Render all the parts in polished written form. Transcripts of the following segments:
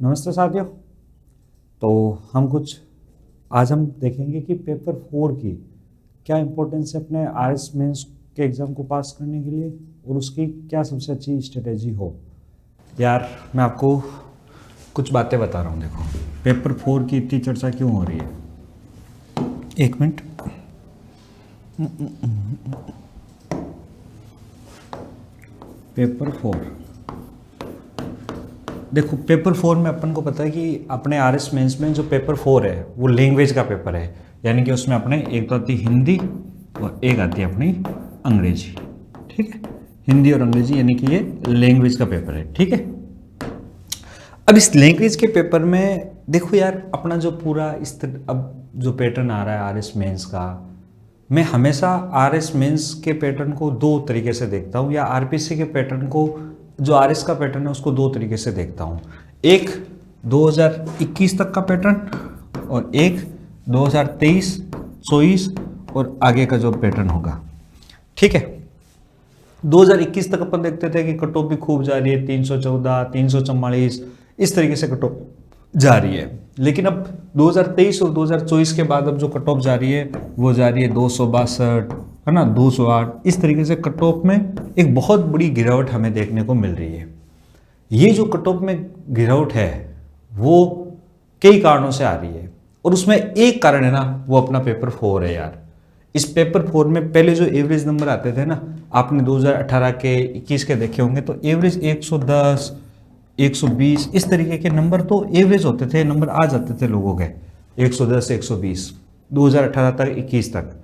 नमस्ते साथियों। तो आज हम देखेंगे कि पेपर 4 की क्या इम्पोर्टेंस है अपने आरएस मेंस के एग्ज़ाम को पास करने के लिए और उसकी क्या सबसे अच्छी स्ट्रेटेजी हो। यार मैं आपको कुछ बातें बता रहा हूँ। देखो, पेपर 4 की इतनी चर्चा क्यों हो रही है। एक मिनट। पेपर 4, देखो पेपर 4 में अपन को पता है कि अपने आरएस मेंस में जो पेपर 4 है वो लैंग्वेज का पेपर है, यानी कि उसमें अपने एक तो आती है हिंदी और एक आती है अपनी अंग्रेजी। ठीक है, हिंदी और अंग्रेजी यानी कि ये लैंग्वेज का पेपर है। ठीक है, अब इस लैंग्वेज के पेपर में देखो यार, अपना जो पूरा अब जो पैटर्न आ रहा है आरएस मेंस का, मैं हमेशा आरएस मेंस के पैटर्न को दो तरीके से देखता हूँ, या आरपीसी के पैटर्न को, जो आरएस का पैटर्न है उसको दो तरीके से देखता हूँ। एक 2021 तक का पैटर्न और एक 2023, 24 और आगे का जो पैटर्न होगा। ठीक है, 2021 तक अपन देखते थे कि कट ऑफ भी खूब जा रही है, 314, 344 इस तरीके से कट ऑफ जा रही है। लेकिन अब 2023 और 2024 के बाद अब जो कट ऑफ जा रही है वो जा रही है 262 है ना, 208। इस तरीके से कट ऑफ में एक बहुत बड़ी गिरावट हमें देखने को मिल रही है। ये जो कट ऑफ में गिरावट है वो कई कारणों से आ रही है, और उसमें एक कारण है ना, वो अपना पेपर 4 है यार। इस पेपर 4 में पहले जो एवरेज नंबर आते थे ना, आपने 2018 के 21 के देखे होंगे, तो एवरेज 110, 120 इस तरीके के नंबर तो एवरेज होते थे, नंबर आ जाते थे लोगों के 110, 120 2018 तक, 21 तक।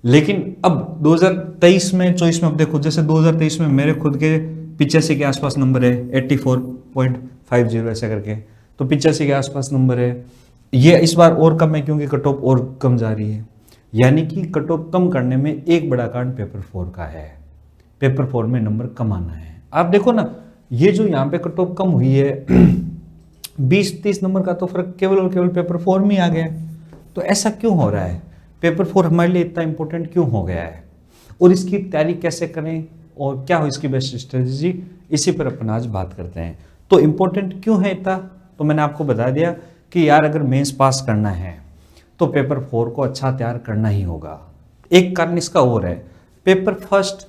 लेकिन अब 2023 में, 24 में अब देखो, जैसे 2023 में मेरे खुद के 85 के आसपास नंबर है, 84.50 ऐसे करके, तो 85 के आसपास नंबर है। ये इस बार और कम है क्योंकि कट ऑफ और कम जा रही है, यानी कि कट ऑफ कम करने में एक बड़ा कारण पेपर 4 का है। पेपर 4 में नंबर कम आना है। आप देखो ना, ये जो यहाँ पे कट ऑफ कम हुई है 20-30 नंबर का, तो फर्क केवल और केवल पेपर 4 में आ गया। तो ऐसा क्यों हो रहा है, पेपर 4 हमारे लिए इतना इंपॉर्टेंट क्यों हो गया है, और इसकी तैयारी कैसे करें और क्या हो इसकी बेस्ट स्ट्रेटजी, इसी पर अपन आज बात करते हैं। तो इंपॉर्टेंट क्यों है इतना, तो मैंने आपको बता दिया कि यार अगर मेंस पास करना है तो पेपर 4 को अच्छा तैयार करना ही होगा। एक कारण इसका और है, पेपर फर्स्ट,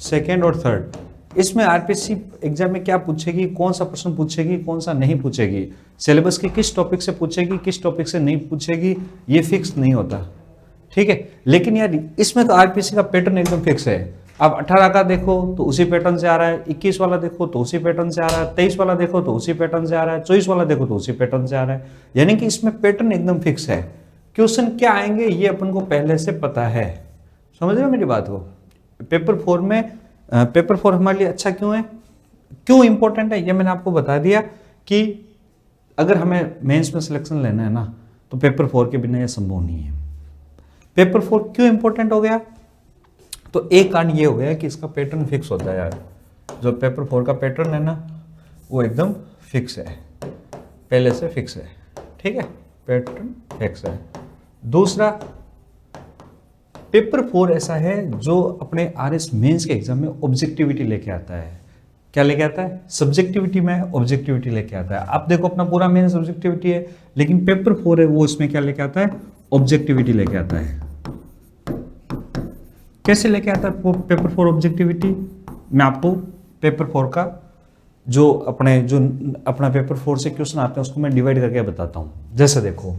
सेकेंड और थर्ड, इसमें आरपीसी एग्जाम में क्या पूछेगी, कौन सा प्रश्न पूछेगी, कौन सा नहीं पूछेगी, सिलेबस के किस टॉपिक से पूछेगी, किस टॉपिक से नहीं पूछेगी, ये फिक्स नहीं होता। ठीक है, लेकिन यार इसमें तो आरपीसी का पैटर्न एकदम फिक्स है। अब 18 का देखो तो उसी पैटर्न से आ रहा है, 21 वाला देखो तो उसी पैटर्न से आ रहा है, 23 वाला देखो तो उसी पैटर्न से आ रहा है, 24 वाला देखो तो उसी पैटर्न से आ रहा है, यानी कि इसमें पैटर्न एकदम फिक्स है। क्वेश्चन क्या आएंगे ये अपन को पहले से पता है। समझ रहे हो मेरी बात को। पेपर 4 में पेपर 4 हमारे लिए अच्छा क्यों है, क्यों इंपॉर्टेंट है, ये मैंने आपको बता दिया कि अगर हमें मेंस में सिलेक्शन लेना है ना, तो पेपर 4 के बिना ये संभव नहीं है। पेपर 4 क्यों इंपॉर्टेंट हो गया, तो एक कारण ये हो गया कि इसका पैटर्न फिक्स होता है यार। जो पेपर 4 का पैटर्न है ना, वो एकदम फिक्स है, पहले से फिक्स है। ठीक है, पैटर्न फिक्स है। दूसरा, पेपर 4 ऐसा है जो अपने आरएस मेंस के एग्जाम में ऑब्जेक्टिविटी लेके आता है। क्या लेके आता है, सब्जेक्टिविटी में ऑब्जेक्टिविटी लेके आता है। आप देखो अपना पूरा मेंस ऑब्जेक्टिविटी है, लेकिन पेपर 4 है वो इसमें क्या लेके आता है, ऑब्जेक्टिविटी लेके आता है। कैसे लेके आता है पेपर 4 ऑब्जेक्टिविटी, मैं आपको पेपर 4 का जो अपना पेपर 4 से क्वेश्चन आते हैं उसको मैं डिवाइड करके बताता हूं। जैसे देखो,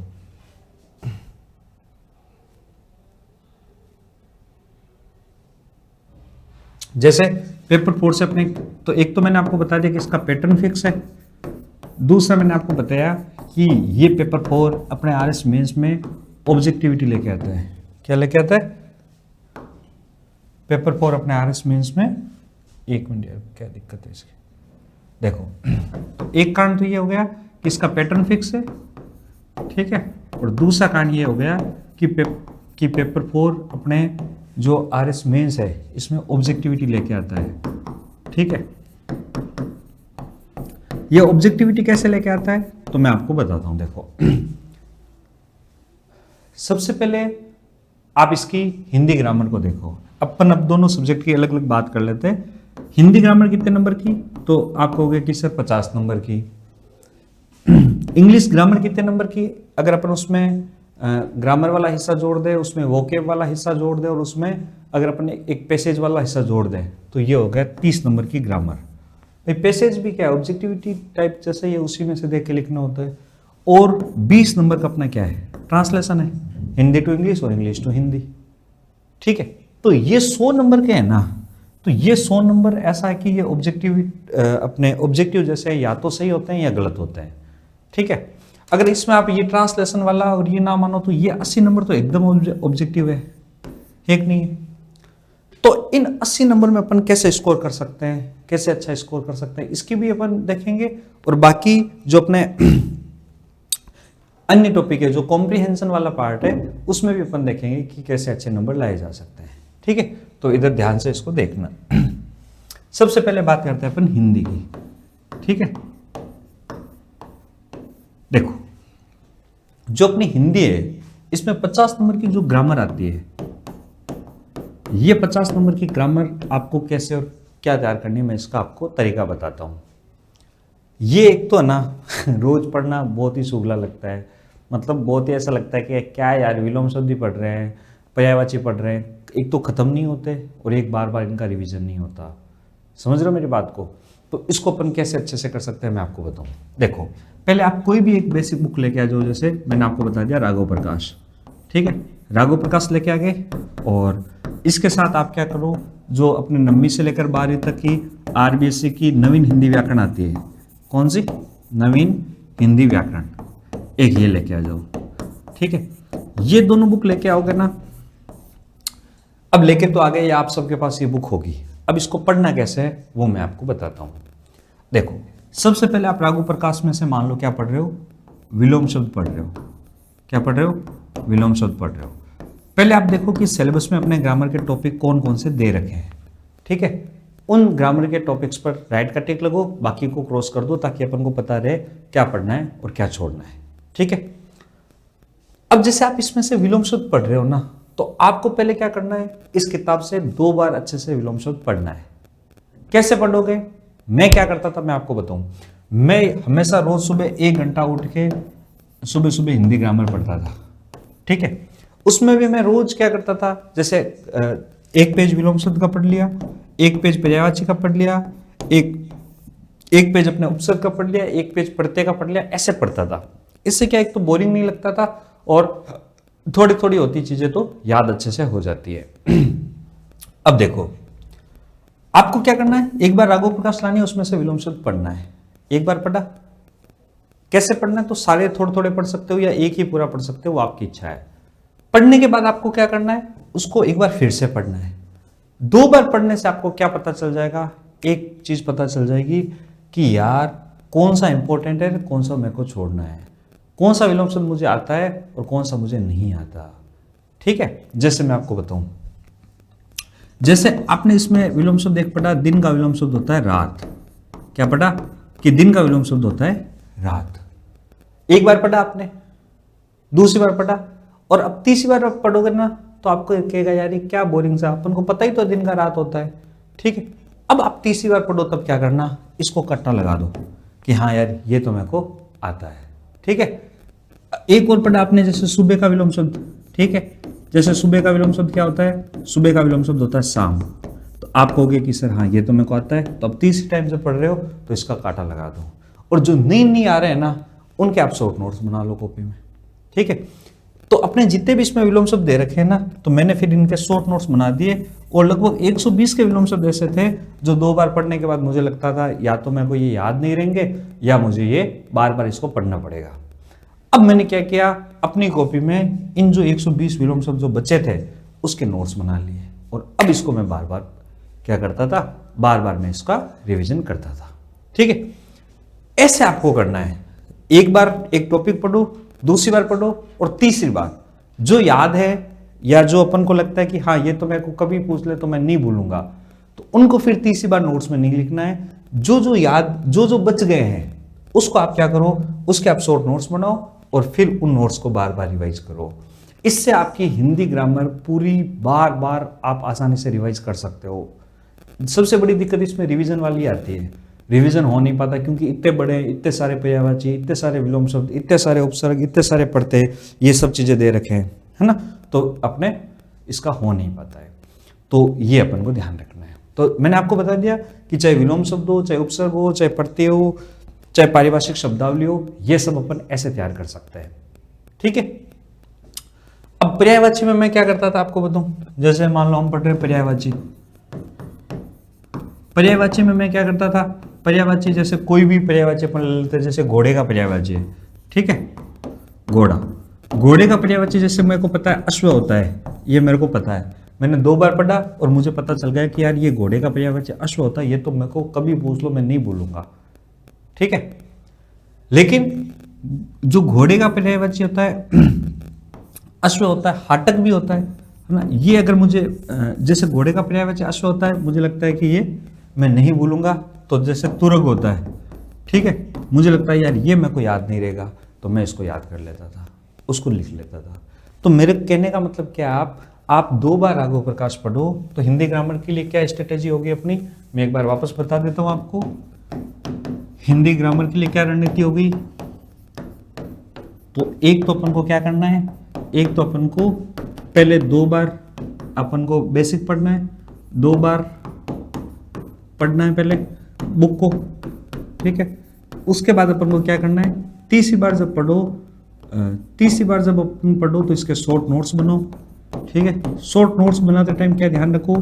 जैसे पेपर 4 से अपने, तो एक तो मैंने आपको बता दिया कि इसका पैटर्न फिक्स है। दूसरा मैंने आपको बताया कि ये पेपर 4 अपने आरएस मेंस में ऑब्जेक्टिविटी लेके आता है। क्या लेके आता है, पेपर 4 अपने आरएस मेंस में, एक मिनट यार क्या दिक्कत है इसकी, देखो तो एक कारण तो ये हो गया कि इसका पैटर्न फिक्स है। ठीक है, और दूसरा कारण ये हो गया कि पेपर 4 अपने जो आरएस मेंस है इसमें ऑब्जेक्टिविटी लेके आता है। ठीक है, ये ऑब्जेक्टिविटी कैसे लेके आता है तो मैं आपको बताता हूं। देखो सबसे पहले आप इसकी हिंदी ग्रामर को देखो। अपन अब दोनों सब्जेक्ट की अलग अलग बात कर लेते हैं। हिंदी ग्रामर कितने नंबर की, तो आप कहोगे कि सर 50 नंबर की। इंग्लिश ग्रामर कितने नंबर की, अगर अपन उसमें ग्रामर वाला हिस्सा जोड़ दे, उसमें वोकेब वाला हिस्सा जोड़ दे और उसमें अगर अपन एक पैसेज वाला हिस्सा जोड़ दें तो ये हो गया 30 नंबर की ग्रामर। भाई पैसेज भी क्या है, ऑब्जेक्टिविटी टाइप जैसे ये उसी में से देख के लिखना होता है। और 20 नंबर का अपना क्या है, ट्रांसलेशन है, हिंदी टू इंग्लिश और इंग्लिश टू हिंदी। ठीक है, तो ये 100 नंबर के है ना, तो ये 100 नंबर ऐसा है कि ये अपने ऑब्जेक्टिव जैसे या तो सही होते हैं या गलत होते हैं। ठीक है, अगर इसमें आप ये ट्रांसलेशन वाला और ये ना मानो तो ये 80 नंबर तो एकदम ऑब्जेक्टिव है कि नहीं है। तो इन 80 नंबर में अपन कैसे स्कोर कर सकते हैं, कैसे अच्छा स्कोर कर सकते हैं, इसकी भी अपन देखेंगे। और बाकी जो अपने अन्य टॉपिक है, जो कॉम्प्रिहेंशन वाला पार्ट है, उसमें भी अपन देखेंगे कि कैसे अच्छे नंबर लाए जा सकते हैं। ठीक है, तो इधर ध्यान से इसको देखना। सबसे पहले बात करते हैं अपन हिंदी की। ठीक है, देखो जो अपनी हिंदी है इसमें 50 नंबर की जो ग्रामर आती है, ये 50 नंबर की ग्रामर आपको कैसे और क्या तैयार करनी है, मैं इसका आपको तरीका बताता हूँ। ये एक तो है ना रोज पढ़ना बहुत ही सुगला लगता है, मतलब बहुत ही ऐसा लगता है कि क्या यार विलोम शब्द भी पढ़ रहे हैं, पर्यायवाची पढ़ रहे हैं, एक तो ख़त्म नहीं होते और एक बार बार इनका रिवीजन नहीं होता। समझ रहे हो मेरी बात को? तो इसको अपन कैसे अच्छे से कर सकते हैं मैं आपको बताऊँ। देखो पहले आप कोई भी एक बेसिक बुक लेके आ जाओ, जैसे मैंने आपको बता दिया राघव प्रकाश। ठीक है, राघव प्रकाश लेके आ गए और इसके साथ आप क्या करो, जो अपने 9वीं से लेकर 12वीं तक की आरबीएससी की नवीन हिंदी व्याकरण आती है, कौन सी नवीन हिंदी व्याकरण, एक ये लेके आ जाओ। ठीक है, ये दोनों बुक लेके आओगे ना, अब लेके तो आ गए, आप सबके पास ये बुक होगी। अब इसको पढ़ना कैसे है वो मैं आपको बताता हूँ। देखो सबसे पहले आप राघव प्रकाश में से मान लो क्या पढ़ रहे हो, विलोम शब्द पढ़ रहे हो। क्या पढ़ रहे हो? विलोम शब्द पढ़ रहे हो। पहले आप देखो कि सिलेबस में अपने ग्रामर के टॉपिक कौन कौन से दे रखे हैं। ठीक है, उन ग्रामर के टॉपिक्स पर राइट का टिक लगो, बाकी को क्रॉस कर दो, ताकि अपन को पता रहे क्या पढ़ना है और क्या छोड़ना है। ठीक है, अब जैसे आप इसमें से विलोम शब्द पढ़ रहे हो ना, तो आपको पहले क्या करना है, इस किताब से 2 बार अच्छे से विलोम शब्द पढ़ना है। कैसे पढ़ोगे, मैं क्या करता था मैं आपको बताऊं। मैं हमेशा रोज सुबह 1 घंटा उठ के सुबह सुबह हिंदी ग्रामर पढ़ता था। ठीक है, उसमें भी मैं रोज क्या करता था, जैसे 1 पेज विलोम शब्द का पढ़ लिया, 1 पेज पर्यायवाची का पढ़ लिया, एक पेज अपने उपसर्ग का पढ़ लिया, 1 पेज प्रत्यय का पढ़ लिया, ऐसे पढ़ता था। इससे क्या, एक तो बोरिंग नहीं लगता था और थोड़ी थोड़ी होती चीजें तो याद अच्छे से हो जाती है। अब देखो आपको क्या करना है, एक बार राघव प्रकाश लानी है, उसमें से विलोम शब्द पढ़ना है। एक बार पढ़ा, कैसे पढ़ना है, तो सारे थोड़े थोड़े पढ़ सकते हो या एक ही पूरा पढ़ सकते हो, वो आपकी इच्छा है। पढ़ने के बाद आपको क्या करना है, उसको एक बार फिर से पढ़ना है। 2 बार पढ़ने से आपको क्या पता चल जाएगा, एक चीज पता चल जाएगी कि यार कौन सा इंपॉर्टेंट है, कौन सा मेरे को छोड़ना है, कौन सा विलोम शब्द मुझे आता है और कौन सा मुझे नहीं आता। ठीक है, जैसे मैं आपको बताऊं, जैसे आपने इसमें विलोम शब्द एक पढ़ा, दिन का विलोम शब्द होता है रात। क्या पढ़ा कि दिन का विलोम शब्द होता है रात। एक बार पढ़ा आपने, दूसरी बार पढ़ा, और अब तीसरी बार आप पढ़ोगे ना तो आपको कहेगा यार ये क्या बोरिंग सा, अपन को पता ही तो दिन का रात होता है। ठीक है, अब आप तीसरी बार पढ़ो तब क्या करना, इसको कट्टा लगा दो कि हाँ यार ये तो मेरे को आता है। ठीक है, एक और पढ़ा आपने, जैसे सुबह का विलोम शब्द। ठीक है, जैसे सुबह का विलोम शब्द क्या होता है, सुबह का विलोम शब्द होता है शाम। तो आप कहोगे कि सर हाँ ये तो मेरे को आता है, तो अब तीसरी टाइम से पढ़ रहे हो तो इसका कांटा लगा दो। और जो नहीं आ रहे हैं ना, उनके आप शॉर्ट नोट्स बना लो कॉपी में। ठीक है, तो अपने जितने भी इसमें विलोम शब्द दे रखे हैं ना, तो मैंने फिर इनके शॉर्ट नोट्स बना दिए, और लगभग 120 के विलोम शब्द ऐसे थे जो 2 बार पढ़ने के बाद मुझे लगता था या तो मेरे को ये याद नहीं रहेंगे या मुझे ये बार बार इसको पढ़ना पड़ेगा। अब मैंने क्या किया, अपनी कॉपी में इन जो 120 विलोम शब्द जो बचे थे उसके नोट्स बना लिए, और अब इसको मैं बार बार क्या करता था, बार बार मैं इसका रिवीजन करता था। ठीक है, ऐसे आपको करना है। एक बार एक टॉपिक पढ़ो, दूसरी बार पढ़ो, और तीसरी बार जो याद है या जो अपन को लगता है कि हाँ ये तो मेरे को कभी पूछ ले तो मैं नहीं भूलूंगा, तो उनको फिर तीसरी बार नोट्स में नहीं लिखना है। जो याद जो बच गए हैं उसको आप क्या करो, उसके आप शॉर्ट नोट्स बनाओ और फिर उन नोट्स को बार बार रिवाइज करो। इससे आपकी हिंदी ग्रामर पूरी बार बार आप आसानी से रिवाइज कर सकते हो। सबसे बड़ी दिक्कत इसमें रिवीजन वाली आती है। रिवीजन हो नहीं पाता, क्योंकि इतने बड़े, इतने सारे पर्यायवाची, इतने सारे विलोम शब्द, इतने सारे उपसर्ग, इतने सारे प्रत्यय, ये सब चीज़ें दे रखे हैं, है ना, तो अपने इसका हो नहीं पाता है। तो ये अपन को ध्यान रखना है। तो मैंने आपको बता दिया कि चाहे विलोम शब्द हो, चाहे उपसर्ग हो, चाहे प्रत्यय हो, चाहे पारिभाषिक शब्दावली हो, ये सब अपन ऐसे तैयार कर सकते हैं। ठीक है। अब पर्यायवाची में मैं क्या करता था आपको बताऊं, जैसे मान लो हम पढ़ रहे हैं पर्यायवाची, पर्यायवाची में मैं क्या करता था, पर्यायवाची जैसे कोई भी पर्यायवाची अपन ले लेते हैं, जैसे घोड़े का पर्यायवाची है, ठीक है, घोड़ा, घोड़े का पर्यायवाची जैसे मेरे को पता है अश्व होता है, ये मेरे को पता है, मैंने 2 बार पढ़ा और मुझे पता चल गया कि यार ये घोड़े का पर्यायवाची अश्व होता है, ये तो मेरे को कभी पूछ लो मैं नहीं भूलूंगा। ठीक है। लेकिन जो घोड़े का पर्यायवाची होता है अश्व होता है, हाटक भी होता है ना, ये अगर मुझे जैसे घोड़े का पर्यायवाची अश्व होता है, मुझे लगता है कि ये मैं नहीं भूलूंगा। तो जैसे तुरग होता है, ठीक है, मुझे लगता है यार ये मेरे को याद नहीं रहेगा, तो मैं इसको याद कर लेता था, उसको लिख लेता था। तो मेरे कहने का मतलब क्या, आप 2 बार राघव प्रकाश पढ़ो तो हिंदी ग्रामर के लिए क्या स्ट्रेटेजी होगी अपनी, मैं एक बार वापस बता देता हूं आपको। हिंदी ग्रामर के लिए क्या रणनीति होगी, तो एक तो अपन को क्या करना है, एक तो अपन को पहले 2 बार अपन को बेसिक पढ़ना है, 2 बार पढ़ना है पहले बुक को, ठीक है। उसके बाद अपन को क्या करना है, तीसरी बार जब अपन पढ़ो तो इसके शॉर्ट नोट्स बनो, ठीक है। शॉर्ट नोट्स बनाते टाइम क्या ध्यान रखो,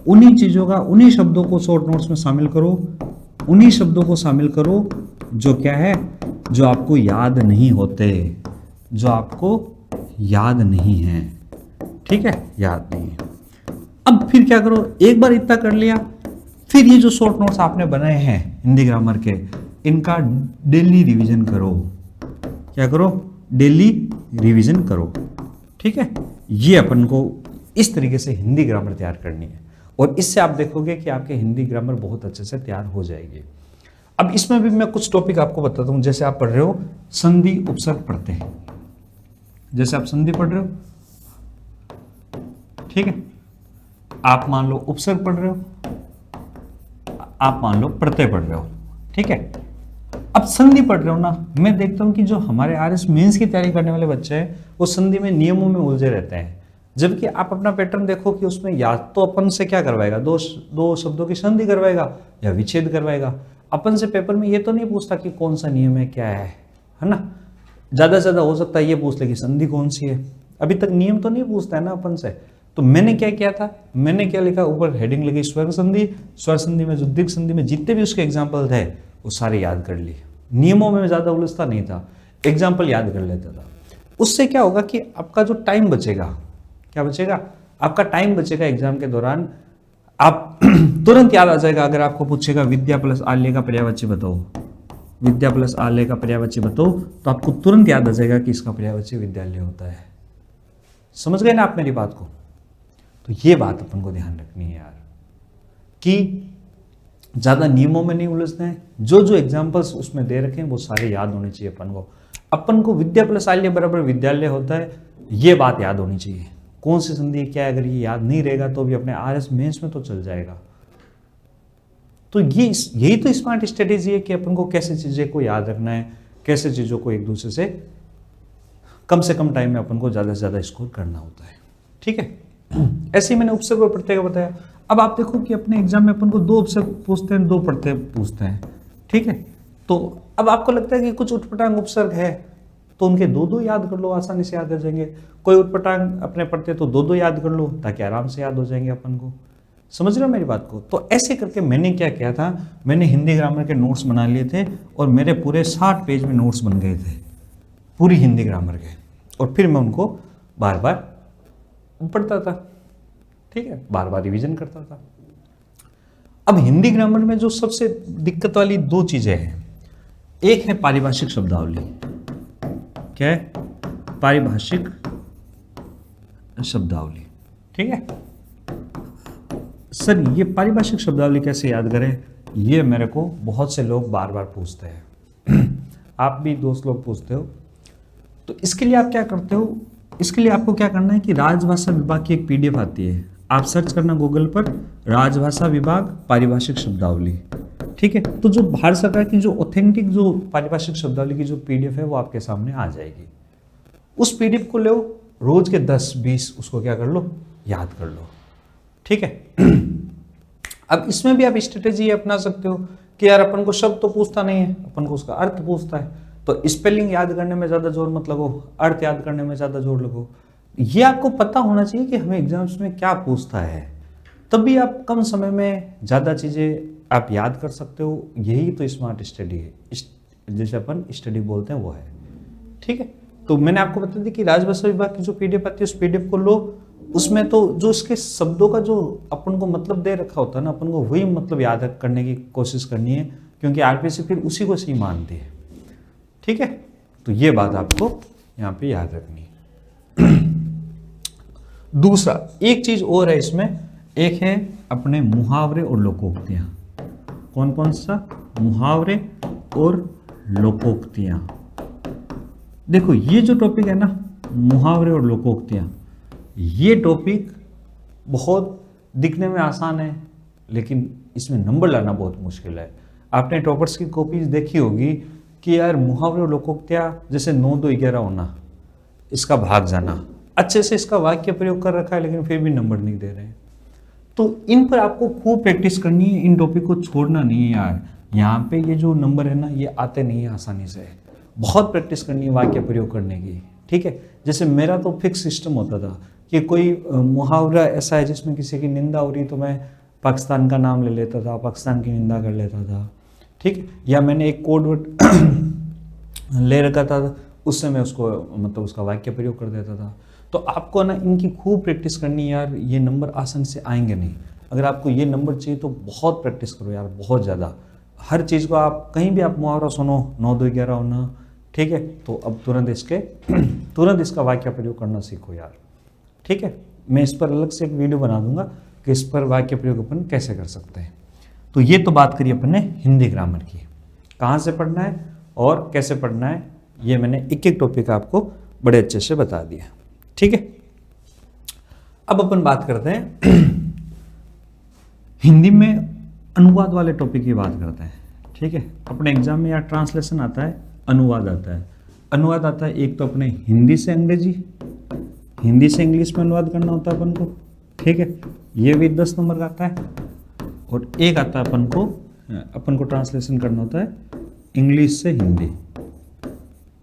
उन्हीं चीजों का, उन्हीं शब्दों को शॉर्ट नोट्स में शामिल करो, उन्हीं शब्दों को शामिल करो जो क्या है, जो आपको याद नहीं होते, जो आपको याद नहीं है, ठीक है, याद नहीं है। अब फिर क्या करो, एक बार इतना कर लिया, फिर ये जो शॉर्ट नोट्स आपने बनाए हैं हिंदी ग्रामर के, इनका डेली रिवीजन करो। क्या करो, डेली रिवीजन करो, ठीक है। ये अपन को इस तरीके से हिंदी ग्रामर तैयार करनी है, और इससे आप देखोगे कि आपके हिंदी ग्रामर बहुत अच्छे से तैयार हो जाएगी। अब इसमें भी मैं कुछ टॉपिक आपको बताता हूं, जैसे आप पढ़ रहे हो संधि उपसर्ग पढ़ते हैं, जैसे आप संधि पढ़ रहे हो, ठीक है, आप मान लो उपसर्ग पढ़ रहे हो, आप मान लो प्रत्यय पढ़ रहे हो, ठीक है। अब संधि पढ़ रहे हो ना, मैं देखता हूं कि जो हमारे आरएस मेंस की तैयारी करने वाले बच्चे हैं वो संधि में नियमों में उलझे रहते हैं, जबकि आप अपना पैटर्न देखो कि उसमें या तो अपन से क्या करवाएगा, दो शब्दों की संधि करवाएगा या विच्छेद करवाएगा। अपन से पेपर में ये तो नहीं पूछता कि कौन सा नियम है, क्या है ना। ज्यादा से ज्यादा हो सकता है ये पूछ ले कि संधि कौन सी है, अभी तक नियम तो नहीं पूछता है ना अपन से। तो मैंने क्या किया था, मैंने क्या लिखा, ऊपर हेडिंग लगी स्वर संधि, स्वर संधि में जो दीर्घ संधि में जितने भी उसके एग्जाम्पल थे वो सारे याद कर लिए। नियमों में ज्यादा उलझता नहीं था, एग्जाम्पल याद कर लेता था। उससे क्या होगा कि आपका जो टाइम बचेगा, क्या बचेगा, आपका टाइम बचेगा एग्जाम के दौरान, आप तुरंत याद आ जाएगा। अगर आपको पूछेगा विद्या प्लस आल्य का पर्यायवाची बताओ, विद्या प्लस आल्य का पर्यायवाची बताओ, तो आपको तुरंत याद आ जाएगा कि इसका पर्यायवाची विद्यालय होता है। समझ गए ना आप मेरी बात को। तो ये बात अपन को ध्यान रखनी है यार, कि ज्यादा नियमों में नहीं उलझना है, जो जो एग्जाम्पल्स उसमें दे रखे हैं वो सारे याद होने चाहिए अपन को विद्या प्लस आल्य बराबर विद्यालय होता है, ये बात याद होनी चाहिए। कौन सी संधि क्या है, अगर ये याद नहीं रहेगा तो भी अपने आरएस मेंस में तो चल जाएगा। तो यही तो स्मार्ट स्ट्रेटेजी है कि अपन को कैसे चीजें को याद रखना है, कैसे चीजों को एक दूसरे से कम टाइम में अपन को ज्यादा से ज्यादा स्कोर करना होता है, ठीक है। ऐसे ही मैंने उपसर्ग और प्रत्यय का बताया। अब आप देखो कि अपने एग्जाम में अपन को 2 उपसर्ग पूछते हैं, 2 प्रत्यय पूछते हैं, ठीक है। तो अब आपको लगता है कि कुछ उटपटांग उपसर्ग है तो उनके 2-2 याद कर लो, आसानी से याद हो जाएंगे। कोई उटपटांग अपने प्रत्यय तो 2-2 याद कर लो, ताकि आराम से याद हो जाएंगे अपन को। समझ रहे हो मेरी बात को। तो ऐसे करके मैंने क्या किया था, मैंने हिंदी ग्रामर के नोट्स बना लिए थे, और मेरे पूरे 60 पेज में नोट्स बन गए थे पूरी हिंदी ग्रामर के, और फिर मैं उनको बार बार पढ़ता था, ठीक है, बार बार रिवीजन करता था। अब हिंदी ग्रामर में जो सबसे दिक्कत वाली 2 चीजें हैं, एक है पारिभाषिक शब्दावली। क्या है? पारिभाषिक शब्दावली, ठीक है। सर ये पारिभाषिक शब्दावली कैसे याद करें, ये मेरे को बहुत से लोग बार बार पूछते हैं आप भी दोस्त लोग पूछते हो। तो इसके लिए आप क्या करते हो, इसके लिए आपको क्या करना है कि राजभाषा विभाग की एक पीडीएफ आती है, आप सर्च करना गूगल पर राजभाषा विभाग पारिभाषिक शब्दावली, ठीक है। तो जो भारत सरकार की जो ऑथेंटिक जो पारिभाषिक शब्दावली की जो पीडीएफ है वो आपके सामने आ जाएगी। उस पीडीएफ को लो, रोज के 10-20 उसको क्या कर लो, याद कर लो। ठीक है। अब इसमें भी आप स्ट्रेटेजी अपना सकते हो कि यार अपन को शब्द तो पूछता नहीं है, अपन को उसका अर्थ पूछता है, तो स्पेलिंग याद करने में ज्यादा जोर मत लगो, अर्थ याद करने में ज्यादा जोर लगो। ये आपको पता होना चाहिए कि हमें एग्जाम्स में क्या पूछता है, तभी आप कम समय में ज्यादा चीजें आप याद कर सकते हो। यही तो स्मार्ट स्टडी है, जैसे अपन स्टडी बोलते हैं वो है। ठीक है। तो मैंने आपको बता दी कि राजभाषा विभाग की जो पीडीएफ आती है उस पीडीएफ को लो, उसमें तो जो इसके शब्दों का जो अपन को मतलब दे रखा होता है ना, अपन को वही मतलब याद करने की कोशिश करनी है, क्योंकि आरपीएससी फिर उसी को सही मानती है। ठीक है। तो ये बात आपको यहाँ पे याद रखनी है। दूसरा एक चीज और है इसमें, एक है अपने मुहावरे और लोकोक्तियां। कौन कौन सा? मुहावरे और लोकोक्तियां। देखो ये जो टॉपिक है ना, मुहावरे और लोकोक्तियां, ये टॉपिक बहुत दिखने में आसान है, लेकिन इसमें नंबर लाना बहुत मुश्किल है। आपने टॉपर्स की कॉपीज देखी होगी कि यार मुहावरे और लोकोक्तियां, जैसे 9 2 11 होना, इसका भाग जाना, अच्छे से इसका वाक्य प्रयोग कर रखा है लेकिन फिर भी नंबर नहीं दे रहे हैं। तो इन पर आपको खूब प्रैक्टिस करनी है, इन टॉपिक को छोड़ना नहीं है यार। यहाँ पे ये जो नंबर है ना, ये आते नहीं है आसानी से, बहुत प्रैक्टिस करनी है वाक्य प्रयोग करने की। ठीक है। जैसे मेरा तो फिक्स सिस्टम होता था कि कोई मुहावरा ऐसा है जिसमें किसी की निंदा हो रही तो मैं पाकिस्तान का नाम ले लेता था, पाकिस्तान की निंदा कर लेता था। ठीक है। या मैंने एक कोड वर्ड ले रखा था, उससे मैं उसको मतलब उसका वाक्य प्रयोग कर देता था। तो आपको ना इनकी खूब प्रैक्टिस करनी है यार, ये नंबर आसान से आएंगे नहीं। अगर आपको ये नंबर चाहिए तो बहुत प्रैक्टिस करो यार, बहुत ज़्यादा। हर चीज़ को आप कहीं भी आप मुहावरा सुनो, 9 2 11 होना, ठीक है, तो अब तुरंत इसका वाक्य प्रयोग करना सीखो यार। ठीक है। मैं इस पर अलग से एक वीडियो बना दूंगा कि इस पर वाक्य प्रयोग अपन कैसे कर सकते हैं। तो ये तो बात करी अपन ने हिंदी ग्रामर की, कहाँ से पढ़ना है और कैसे पढ़ना है, ये मैंने एक एक टॉपिक आपको बड़े अच्छे से बता दिया। ठीक है। अब अपन बात करते हैं हिंदी में अनुवाद वाले टॉपिक की बात करते हैं। ठीक है। अपने एग्जाम में यार ट्रांसलेशन आता है, अनुवाद आता है। अनुवाद आता है एक तो अपने हिंदी से अंग्रेजी, हिंदी से इंग्लिश में अनुवाद करना होता है अपन को। ठीक है। ये भी 10 नंबर का आता है। और एक आता है अपन को ट्रांसलेशन करना होता है इंग्लिश से हिंदी।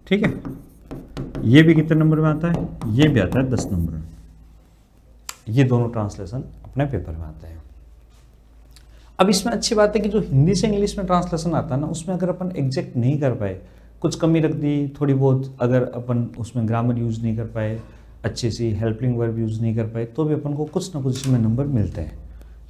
ठीक है। ये भी कितने नंबर में आता है? ये भी आता है 10 नंबर में। ये दोनों ट्रांसलेशन अपने पेपर में आते हैं। अब इसमें अच्छी बात है कि जो हिंदी से इंग्लिश में ट्रांसलेशन आता है ना, उसमें अगर अपन एग्जैक्ट नहीं कर पाए, कुछ कमी रख दी थोड़ी बहुत, अगर अपन उसमें ग्रामर यूज़ नहीं कर पाए, अच्छी सी हेल्पिंग वर्ब यूज़ नहीं कर पाए, तो भी अपन को कुछ ना कुछ इसमें नंबर मिलते हैं।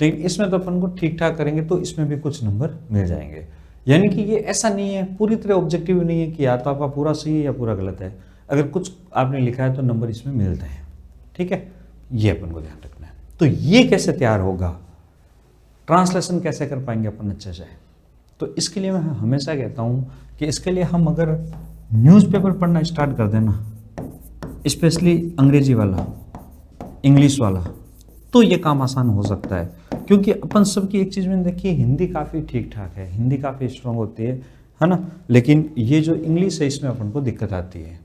लेकिन इसमें तो अपन को ठीक ठाक करेंगे तो इसमें भी कुछ नंबर मिल जाएंगे। यानी कि ये ऐसा नहीं है, पूरी तरह ऑब्जेक्टिव नहीं है कि या तो आपका पूरा सही है या पूरा गलत है। अगर कुछ आपने लिखा है तो नंबर इसमें मिलते हैं। ठीक है। ये अपन को ध्यान रखना है। तो ये कैसे तैयार होगा, ट्रांसलेशन कैसे कर पाएंगे अपन अच्छे से, तो इसके लिए मैं हमेशा कहता हूँ कि इसके लिए हम अगर न्यूज़पेपर पढ़ना स्टार्ट कर देना, स्पेशली अंग्रेजी वाला, इंग्लिश वाला, तो ये काम आसान हो सकता है। क्योंकि अपन सबकी एक चीज़ में देखिए, हिंदी काफ़ी ठीक ठाक है, हिंदी काफ़ी स्ट्रांग होती है ना, लेकिन ये जो इंग्लिश है इसमें अपन को दिक्कत आती है।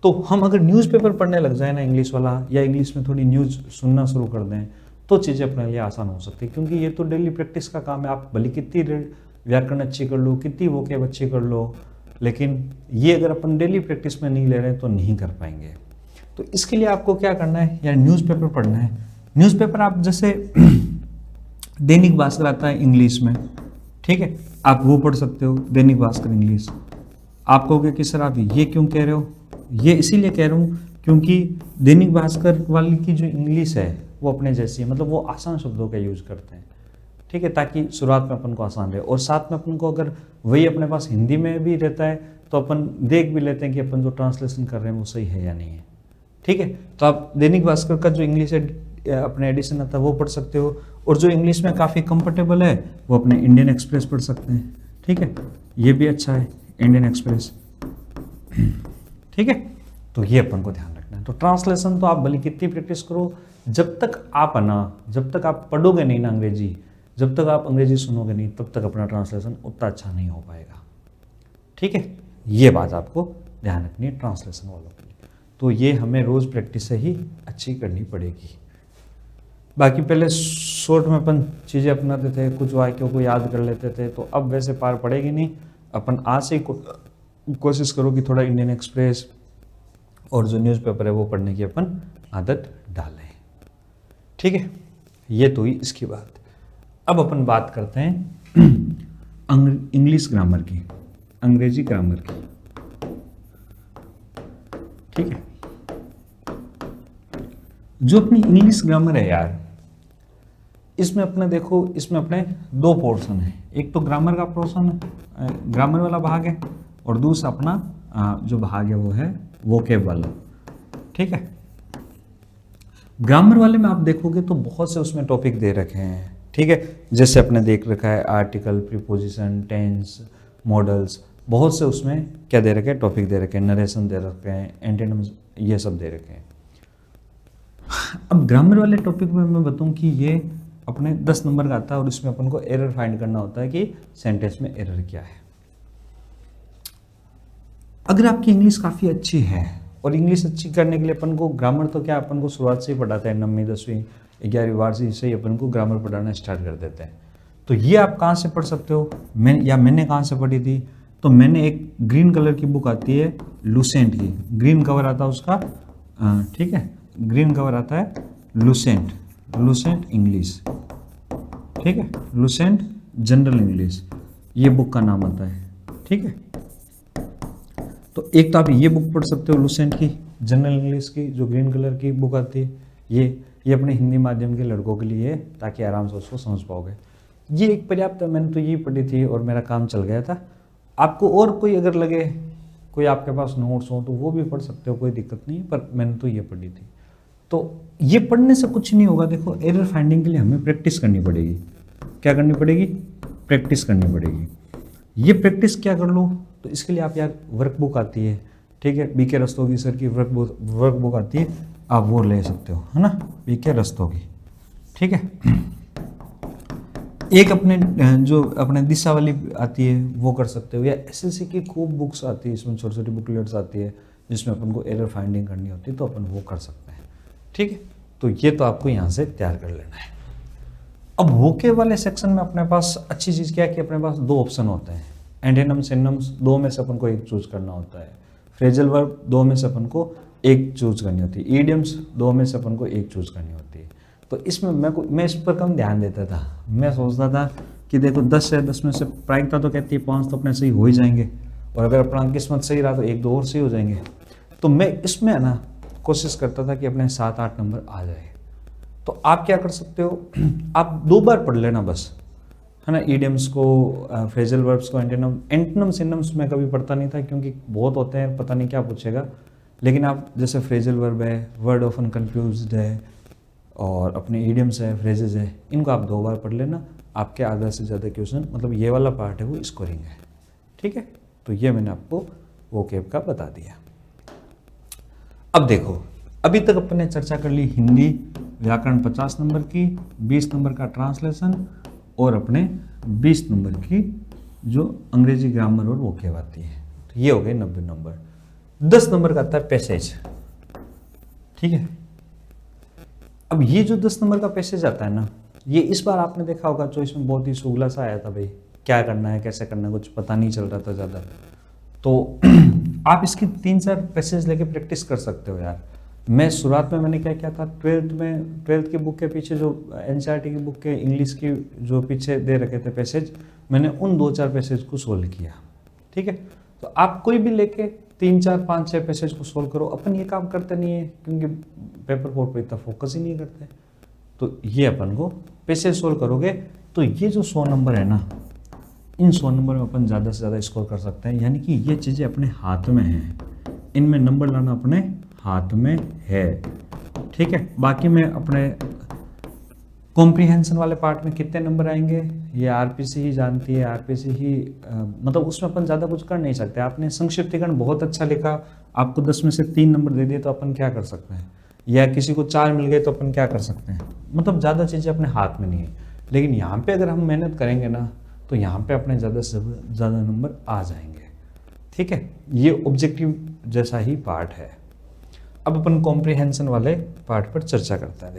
तो हम अगर न्यूज़पेपर पढ़ने लग जाए ना इंग्लिश वाला, या इंग्लिश में थोड़ी न्यूज़ सुनना शुरू कर दें, तो चीज़ें अपने लिए आसान हो सकती है। क्योंकि ये तो डेली प्रैक्टिस का काम है। आप भले कितनी व्याकरण अच्छी कर लो, कितनी वोकैब अच्छी कर लो, लेकिन ये अगर अपन डेली प्रैक्टिस में नहीं ले रहे हैं तो नहीं कर पाएंगे। तो इसके लिए आपको क्या करना है यार, न्यूज़पेपर पढ़ना है। न्यूज़पेपर आप जैसे दैनिक भास्कर आता है इंग्लिश में, ठीक है, आप वो पढ़ सकते हो, दैनिक भास्कर इंग्लिश। आप कहोगे कि सर आप ये क्यों कह रहे हो, ये इसीलिए कह रहा हूँ क्योंकि दैनिक भास्कर वाली की जो इंग्लिश है वो अपने जैसी है, मतलब वो आसान शब्दों का यूज़ करते हैं। ठीक है, ताकि शुरुआत में अपन को आसान रहे। और साथ में अपन को अगर वही अपने पास हिंदी में भी रहता है तो अपन देख भी लेते हैं कि अपन जो ट्रांसलेशन कर रहे हैं वो सही है या नहीं है। ठीक है, तो आप दैनिक भास्कर का जो इंग्लिश अपने एडिशन आता है वो पढ़ सकते हो, और जो इंग्लिश में काफ़ी कंफर्टेबल है वो अपने इंडियन एक्सप्रेस पढ़ सकते हैं। ठीक है, ये भी अच्छा है इंडियन एक्सप्रेस। ठीक है, तो ये अपन को ध्यान रखना है। तो ट्रांसलेशन तो आप भले कितनी प्रैक्टिस करो, जब तक आप पढ़ोगे नहीं ना अंग्रेजी, जब तक आप अंग्रेजी सुनोगे नहीं तब तक अपना ट्रांसलेशन उतना अच्छा नहीं हो पाएगा। ठीक है, ये बात आपको ध्यान रखनी है ट्रांसलेशन वालों के लिए। तो ये हमें रोज़ प्रैक्टिस से ही अच्छी करनी पड़ेगी। बाकी पहले शॉर्ट में अपन चीज़ें अपनाते थे, कुछ वाक्यों को याद कर लेते थे, तो अब वैसे पार पड़ेगी नहीं। अपन आज से ही कोशिश करो कि थोड़ा इंडियन एक्सप्रेस और जो न्यूज़पेपर है वो पढ़ने की अपन आदत डालें। ठीक है, ये तो ही इसकी बात। अब अपन बात करते हैं इंग्लिश ग्रामर की, अंग्रेजी ग्रामर की। ठीक है, जो अपनी इंग्लिश ग्रामर है यार, इसमें अपने देखो, इसमें अपने दो पोर्शन है। एक तो ग्रामर का पोर्शन है, ग्रामर वाला भाग है, और दूसरा अपना जो भाग है वो है वोकेब वाला। ठीक है, ग्रामर वाले में आप देखोगे तो बहुत से उसमें टॉपिक दे रखे हैं। ठीक है, जैसे अपने देख रखा है आर्टिकल, प्रीपोजिशन, टेंस, मॉडल्स, बहुत से उसमें क्या दे रखे हैं, टॉपिक दे रखे हैं, नरेशन दे रखे हैं, एंटोनिम्स, ये सब दे रखे हैं। अब ग्रामर वाले टॉपिक में मैं बताऊं कि ये अपने 10 नंबर का आता है, और इसमें अपन को एरर फाइंड करना होता है कि सेंटेंस में एरर क्या है। अगर आपकी इंग्लिश काफ़ी अच्छी है, और इंग्लिश अच्छी करने के लिए अपन को ग्रामर तो क्या अपन को शुरुआत से ही पढ़ाता है, 9वीं 10वीं 11वीं 12वीं से ही अपन को ग्रामर पढ़ाना स्टार्ट कर देते हैं। तो ये आप कहाँ से पढ़ सकते हो, मैंने कहाँ से पढ़ी थी, तो मैंने एक ग्रीन कलर की बुक आती है लुसेंट की, ग्रीन कवर आता है उसका। ठीक है, ग्रीन कवर आता है लुसेंट इंग्लिश। ठीक है, लुसेंट जनरल इंग्लिश, ये बुक का नाम आता है। ठीक है, तो एक तो आप ये बुक पढ़ सकते हो लुसेंट की, जनरल इंग्लिश की, जो ग्रीन कलर की बुक आती है। ये अपने हिंदी माध्यम के लड़कों के लिए है, ताकि आराम से उसको समझ पाओगे। ये एक पर्याप्त है, मैंने तो ये पढ़ी थी और मेरा काम चल गया था। आपको और कोई अगर लगे, कोई आपके पास नोट्स हो तो वो भी पढ़ सकते हो, कोई दिक्कत नहीं है, पर मैंने तो ये पढ़ी थी। तो ये पढ़ने से कुछ नहीं होगा। देखो, एरर फाइंडिंग के लिए हमें प्रैक्टिस करनी पड़ेगी। क्या करनी पड़ेगी? प्रैक्टिस करनी पड़ेगी। ये प्रैक्टिस क्या कर लो, तो इसके लिए आप यार वर्कबुक आती है, ठीक है, बीके रस्तोगी सर की वर्कबुक आती है, आप वो ले सकते हो, है ना, बीके रस्तोगी। ठीक है, एक अपने जो अपने दिशा वाली आती है वो कर सकते हो, या एसएससी की खूब बुक्स आती है, इसमें छोटी छोटी बुकलेट्स आती है जिसमें अपन को एरर फाइंडिंग करनी होती है, तो अपन वो कर सकते हैं। ठीक है, तो ये तो आपको यहाँ से तैयार कर लेना है। अब वोके वाले सेक्शन में अपने पास अच्छी चीज़ क्या है कि अपने पास दो ऑप्शन होते हैं, एंटोनिम्स सिनोनिम्स, दो में से अपन को एक चूज करना होता है, फ्रेजल वर्ब दो में से अपन को एक चूज करनी होती है, ईडियम्स दो में से अपन को एक चूज करनी होती है। तो इसमें मैं इस पर कम ध्यान देता था। मैं सोचता था कि देखो 10 से 10 में से प्रायिकता तो कहती है 5 तो अपने सही हो ही जाएंगे, और अगर अपना किस्मत सही रहा तो 1-2 और सही हो जाएंगे। तो मैं इसमें है ना कोशिश करता था कि अपने 7-8 नंबर आ जाए। तो आप क्या कर सकते हो, आप 2 बार पढ़ लेना बस, है ना, ईडियम्स को, फ्रेजल वर्ब्स को, एंटोनिम सिनोनिम्स में कभी पढ़ता नहीं था क्योंकि बहुत होते हैं, पता नहीं क्या पूछेगा। लेकिन आप जैसे फ्रेजल वर्ब है, वर्ड ऑफन कंफ्यूज्ड है, और अपने ईडियम्स है, फ्रेजेस है, इनको आप 2 बार पढ़ लेना। आपके आधा से ज़्यादा क्वेश्चन, मतलब ये वाला पार्ट है वो स्कोरिंग है। ठीक है, तो ये मैंने आपको वोकैब का बता दिया। अब देखो, अभी तक अपन ने चर्चा कर ली हिंदी व्याकरण 50 नंबर की, 20 नंबर का ट्रांसलेशन, और अपने 20 नंबर की जो अंग्रेजी ग्रामर और वोकैब आती है। तो ये हो गए 90 नंबर। 10 नंबर का आता है पैसेज। ठीक है, अब ये जो 10 नंबर का पैसेज आता है ना, ये इस बार आपने देखा होगा चॉइस में बहुत ही सुगला सा आया था, भाई क्या करना है कैसे करना है कुछ पता नहीं चल रहा था ज़्यादा। तो आप इसकी 3-4 पैसेज लेके प्रैक्टिस कर सकते हो यार। मैं शुरुआत में मैंने क्या किया था, 12th की बुक के पीछे जो एनसीईआरटी की बुक के इंग्लिश की जो पीछे दे रखे थे पैसेज, मैंने उन 2-4 पैसेज को सोल्व किया। ठीक है, तो आप कोई भी लेके 3-4-5-6 पैसेज को सोल्व करो। अपन ये काम करते नहीं है क्योंकि पेपर बोर्ड पर इतना फोकस ही नहीं करते। तो ये अपन को पैसेज सोल्व करोगे तो ये जो 100 नंबर है ना, इन 100 नंबर में अपन ज़्यादा से ज़्यादा स्कोर कर सकते हैं। यानी कि ये चीज़ें अपने हाथ में हैं, इनमें नंबर लाना अपने हाथ में है। ठीक है, बाकी में अपने कॉम्प्रिहेंशन वाले पार्ट में कितने नंबर आएंगे ये आरपीसी ही जानती है, आरपीसी ही मतलब उसमें अपन ज़्यादा कुछ कर नहीं सकते। आपने संक्षिप्तीकरण बहुत अच्छा लिखा, आपको 10 में से 3 नंबर दे दिए तो अपन क्या कर सकते हैं, या किसी को 4 मिल गए तो अपन क्या कर सकते हैं। मतलब ज़्यादा चीज़ें अपने हाथ में नहीं है। लेकिन यहाँ पे अगर हम मेहनत करेंगे ना तो यहाँ पे अपने ज़्यादा से ज़्यादा नंबर आ जाएंगे। ठीक है, ये ऑब्जेक्टिव जैसा ही पार्ट है। अब अपन कॉम्प्रिहेंशन वाले पार्ट पर चर्चा करते हैं।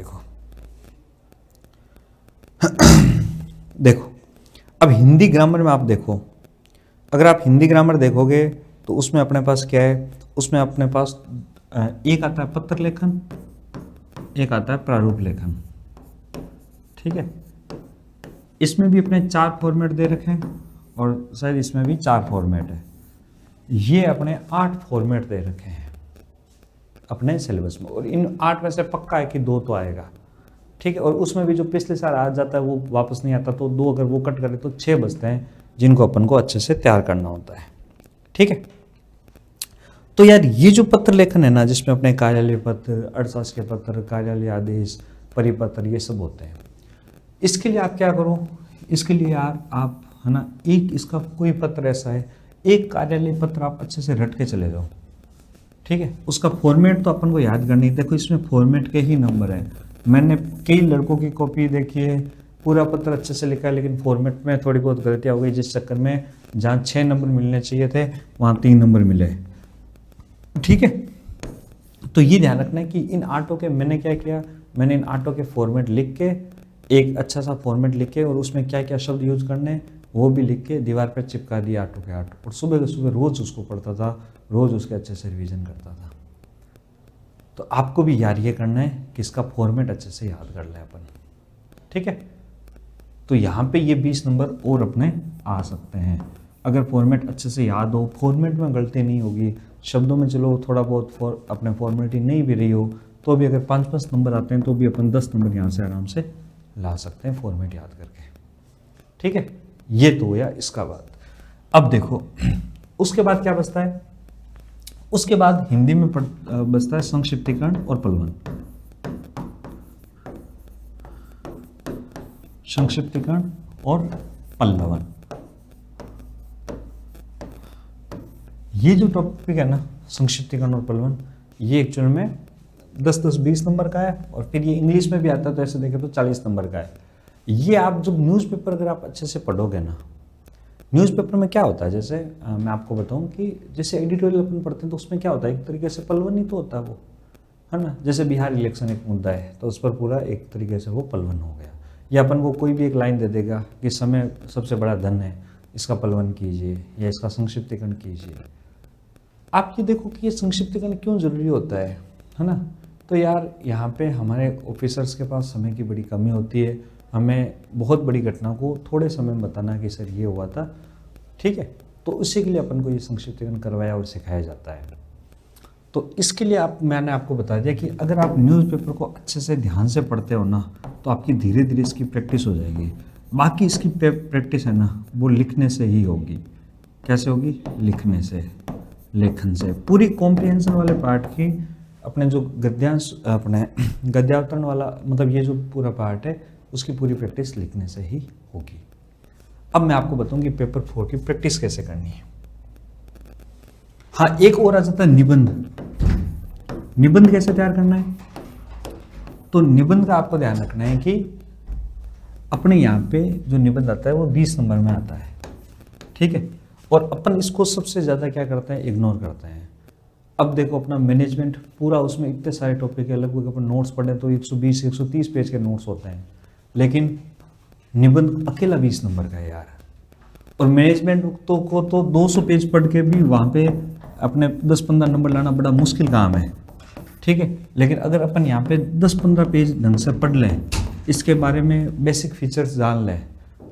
देखो अब हिंदी ग्रामर में आप देखो, अगर आप हिंदी ग्रामर देखोगे तो उसमें अपने पास क्या है, उसमें अपने पास एक आता है पत्र लेखन, एक आता है प्रारूप लेखन। ठीक है, इसमें भी अपने 4 फॉर्मेट दे रखे हैं और शायद इसमें भी 4 फॉर्मेट है। ये अपने 8 फॉर्मेट दे रखे हैं अपने सिलेबस में, और इन 8 में से पक्का है कि 2 तो आएगा। ठीक है, और उसमें भी जो पिछले साल आ जाता है वो वापस नहीं आता, तो 2 अगर वो कट करें तो 6 बचते हैं जिनको अपन को अच्छे से तैयार करना होता है। ठीक है, तो यार ये जो पत्र लेखन है ना, जिसमें अपने कार्यालय पत्र, अर्थशास्त्र के पत्र, कार्यालय आदेश, परिपत्र, ये सब होते हैं, इसके लिए आप क्या करो, इसके लिए यार आप है ना, एक इसका कोई पत्र ऐसा है, एक कार्यालय पत्र आप अच्छे से रट के चले जाओ। ठीक है, उसका फॉर्मेट तो अपन को याद करनी है। देखो इसमें फॉर्मेट के ही नंबर है। मैंने कई लड़कों की कॉपी देखी है, पूरा पत्र अच्छे से लिखा है, लेकिन फॉर्मेट में थोड़ी बहुत गलतियाँ हो गई, जिस चक्कर में जहाँ 6 नंबर मिलने चाहिए थे वहाँ 3 नंबर मिले। ठीक है, तो ये ध्यान रखना है कि इन 8 के मैंने क्या किया, मैंने इन 8 के फॉर्मेट लिख के, एक अच्छा सा फॉर्मेट लिख के, और उसमें क्या क्या शब्द यूज करने वो भी लिख के दीवार पर चिपका दिया 8 के 8, और सुबह सुबह रोज उसको पढ़ता था, रोज उसके अच्छे से रिवीजन करता था। तो आपको भी यार ये करना है कि इसका फॉर्मेट अच्छे से याद कर लें अपन। ठीक है, तो यहाँ पे ये 20 नंबर और अपने आ सकते हैं अगर फॉर्मेट अच्छे से याद हो, फॉर्मेट में गलती नहीं होगी, शब्दों में चलो थोड़ा बहुत अपने फॉर्मेलिटी नहीं भी रही हो, तो भी अगर 5-5 नंबर आते हैं तो भी अपन 10 नंबर यहाँ से आराम से ला सकते हैं फॉर्मेट याद करके। ठीक है, ये तो हुआ इसका बात। अब देखो उसके बाद क्या बचता है, उसके बाद हिंदी में बचता है संक्षिप्तीकरण और पलवन। संक्षिप्तीकरण और पल्लवन, ये जो टॉपिक है ना, संक्षिप्तीकरण और पल्लवन, ये एक्चुअल में 10-10-20 नंबर का है, और फिर ये इंग्लिश में भी आता है तो ऐसे देखें तो 40 नंबर का है। ये आप जब न्यूज़पेपर अगर आप अच्छे से पढ़ोगे ना, न्यूज़पेपर में क्या होता है, जैसे मैं आपको बताऊं कि जैसे एडिटोरियल अपन पढ़ते हैं तो उसमें क्या होता है, एक तरीके से पलवन ही तो होता है वो, है ना। जैसे बिहार इलेक्शन एक मुद्दा है तो उस पर पूरा एक तरीके से वो पलवन हो गया, या अपन को कोई भी एक लाइन दे देगा कि समय सबसे बड़ा धन है, इसका पलवन कीजिए या इसका संक्षिप्तीकरण कीजिए। आप ये देखो कि ये संक्षिप्तीकरण क्यों जरूरी होता है ना। तो यार यहाँ पे हमारे ऑफिसर्स के पास समय की बड़ी कमी होती है, हमें बहुत बड़ी घटना को थोड़े समय में बताना कि सर ये हुआ था। ठीक है, तो उसी के लिए अपन को ये संक्षिप्तीकरण करवाया और सिखाया जाता है। तो इसके लिए मैंने आपको बता दिया कि अगर आप न्यूज़पेपर को अच्छे से ध्यान से पढ़ते हो ना, तो आपकी धीरे धीरे इसकी प्रैक्टिस हो जाएगी। बाकी इसकी प्रैक्टिस है ना, वो लिखने से ही होगी। कैसे होगी? लिखने से, लेखन से। पूरी कॉम्प्रिहेंशन वाले पार्ट की अपने जो गद्यांश, अपने गद्यावतरण वाला, मतलब ये जो पूरा पार्ट है, उसकी पूरी प्रैक्टिस लिखने से ही होगी। अब मैं आपको बताऊंगी पेपर 4 की प्रैक्टिस कैसे करनी है। हाँ, एक और आ जाता है निबंध। निबंध कैसे तैयार करना है? तो निबंध का आपको ध्यान रखना है कि अपने यहाँ पे जो निबंध आता है वो 20 नंबर में आता है। ठीक है, और अपन इसको सबसे ज़्यादा क्या करते हैं? इग्नोर करते हैं। अब देखो अपना मैनेजमेंट पूरा, उसमें इतने सारे टॉपिक है, लगभग अपन नोट्स पढ़ें तो 120-130 पेज के नोट्स होते हैं, लेकिन निबंध अकेला 20 नंबर का है यार। और मैनेजमेंट को तो 200 पेज पढ़ के भी वहाँ पे अपने 10-15 नंबर लाना बड़ा मुश्किल काम है। ठीक है, लेकिन अगर अपन यहाँ पे 10-15 पेज ढंग से पढ़ लें, इसके बारे में बेसिक फीचर्स जान लें,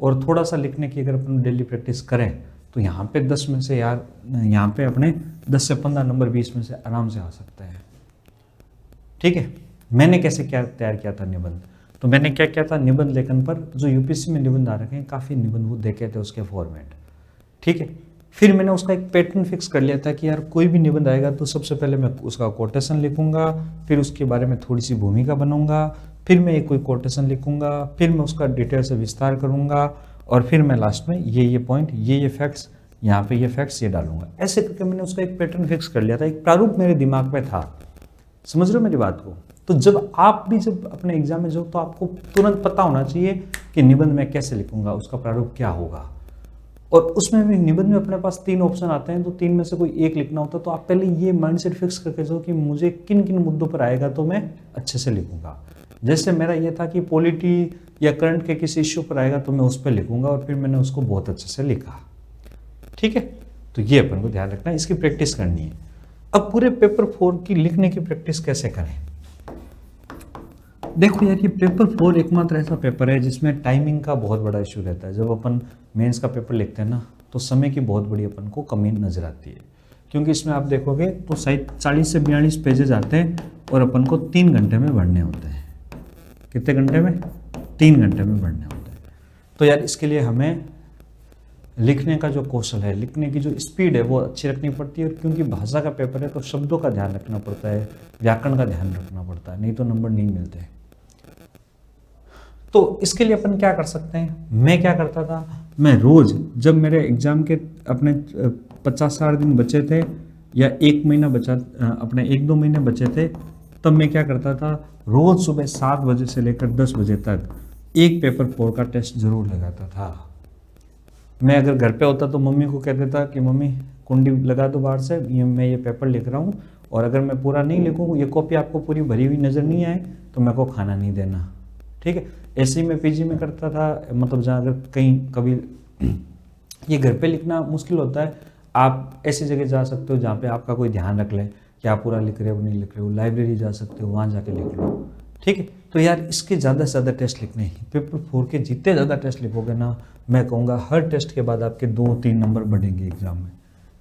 और थोड़ा सा लिखने की अगर अपन डेली प्रैक्टिस करें, तो यहाँ पे 10 में से यार, यहाँ पे अपने 10 से 15 नंबर 20 में से आराम से आ सकते हैं। ठीक है, मैंने कैसे क्या तैयार किया था निबंध? तो मैंने क्या किया था, निबंध लेखन पर जो यूपीएससी में निबंध आ रखे हैं, काफ़ी निबंध वो देखे थे उसके फॉर्मेट। ठीक है, फिर मैंने उसका एक पैटर्न फिक्स कर लिया था कि यार कोई भी निबंध आएगा तो सबसे पहले मैं उसका कोटेशन लिखूंगा, फिर उसके बारे में थोड़ी सी भूमिका बनाऊंगा, फिर मैं एक कोई कोटेशन लिखूंगा, फिर मैं उसका डिटेल से विस्तार करूंगा, और फिर मैं लास्ट में ये पॉइंट, ये फैक्ट्स, यहाँ पे ये फैक्ट्स ये डालूंगा। ऐसे करके मैंने उसका एक पैटर्न फिक्स कर लिया था, एक प्रारूप मेरे दिमाग में था। समझ रहे हो मेरी बात को? तो जब आप भी जब अपने एग्जाम में जाओ तो आपको तुरंत पता होना चाहिए कि निबंध में कैसे लिखूंगा, उसका प्रारूप क्या होगा। और उसमें भी निबंध में अपने पास 3 ऑप्शन आते हैं, तो 3 में से कोई एक लिखना होता है। तो आप पहले ये माइंडसेट फिक्स करके जाओ कि मुझे किन किन मुद्दों पर आएगा तो मैं अच्छे से लिखूंगा। जैसे मेरा ये था कि पॉलिटी या करंट के किसी इश्यू पर आएगा तो मैं उस पर लिखूंगा, और फिर मैंने उसको बहुत अच्छे से लिखा। ठीक है, तो ये अपन को ध्यान रखना है, इसकी प्रैक्टिस करनी है। अब पूरे पेपर 4 की लिखने की प्रैक्टिस कैसे करें? देखो यार, ये पेपर 4 एकमात्र ऐसा पेपर है जिसमें टाइमिंग का बहुत बड़ा इशू रहता है। जब अपन मेंस का पेपर लिखते हैं ना, तो समय की बहुत बड़ी अपन को कमी नजर आती है, क्योंकि इसमें आप देखोगे तो शायद 40 से 42 पेजेस आते हैं और अपन को 3 घंटे में भरने होते हैं। कितने घंटे में? 3 घंटे में भरने होते हैं। तो यार इसके लिए हमें लिखने का जो कौशल है, लिखने की जो स्पीड है वो अच्छी रखनी पड़ती है। और क्योंकि भाषा का पेपर है तो शब्दों का ध्यान रखना पड़ता है, व्याकरण का ध्यान रखना पड़ता है, नहीं तो नंबर नहीं मिलते। तो इसके लिए अपन क्या कर सकते हैं? मैं क्या करता था, मैं रोज जब मेरे एग्जाम के अपने 50-60 दिन बचे थे या 1 महीना बचा, अपने 1-2 महीने बचे थे, तब मैं क्या करता था, रोज सुबह 7 बजे से लेकर 10 बजे तक एक पेपर 4 का टेस्ट जरूर लगाता था। मैं अगर घर पे होता तो मम्मी को कह देता कि मम्मी कुंडी लगा दो बाहर से, मैं ये पेपर लिख रहा हूँ, और अगर मैं पूरा नहीं लिखूँ, ये कॉपी आपको पूरी भरी हुई नज़र नहीं आए तो मेरे को खाना नहीं देना। ठीक है, ऐसे ही मैं पीजी में करता था। मतलब जहाँ अगर कहीं कभी ये घर पे लिखना मुश्किल होता है, आप ऐसी जगह जा सकते हो जहाँ पे आपका कोई ध्यान रख ले कि आप पूरा लिख रहे हो नहीं लिख रहे हो। लाइब्रेरी जा सकते हो, वहाँ जाके लिख लो। ठीक है, तो यार इसके ज़्यादा से ज़्यादा टेस्ट लिखने हैं। पेपर 4 के जितने ज़्यादा टेस्ट लिखोगे ना, मैं कहूँगा हर टेस्ट के बाद आपके 2-3 नंबर बढ़ेंगे एग्जाम में।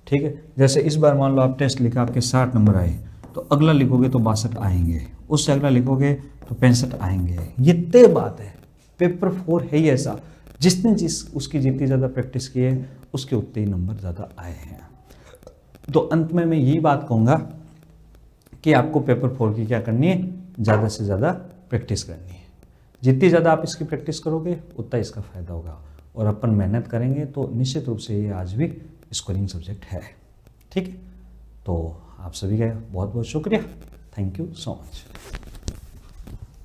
ठीक है, जैसे इस बार मान लो आप टेस्ट लिखा, आपके 60 नंबर आए, तो अगला लिखोगे तो 62 आएंगे, उससे अगला लिखोगे तो 65 आएंगे। ये तय बात है, पेपर 4 है ही ऐसा, जिसने उसकी जितनी ज़्यादा प्रैक्टिस की है उसके उतने ही नंबर ज़्यादा आए हैं। तो अंत में मैं यही बात कहूँगा कि आपको पेपर 4 की क्या करनी है, ज़्यादा से ज़्यादा प्रैक्टिस करनी है। जितनी ज़्यादा आप इसकी प्रैक्टिस करोगे उतना इसका फ़ायदा होगा, और अपन मेहनत करेंगे तो निश्चित रूप से ये आज भी स्कोरिंग सब्जेक्ट है। ठीक है, तो आप सभी का बहुत बहुत शुक्रिया। Thank you so much.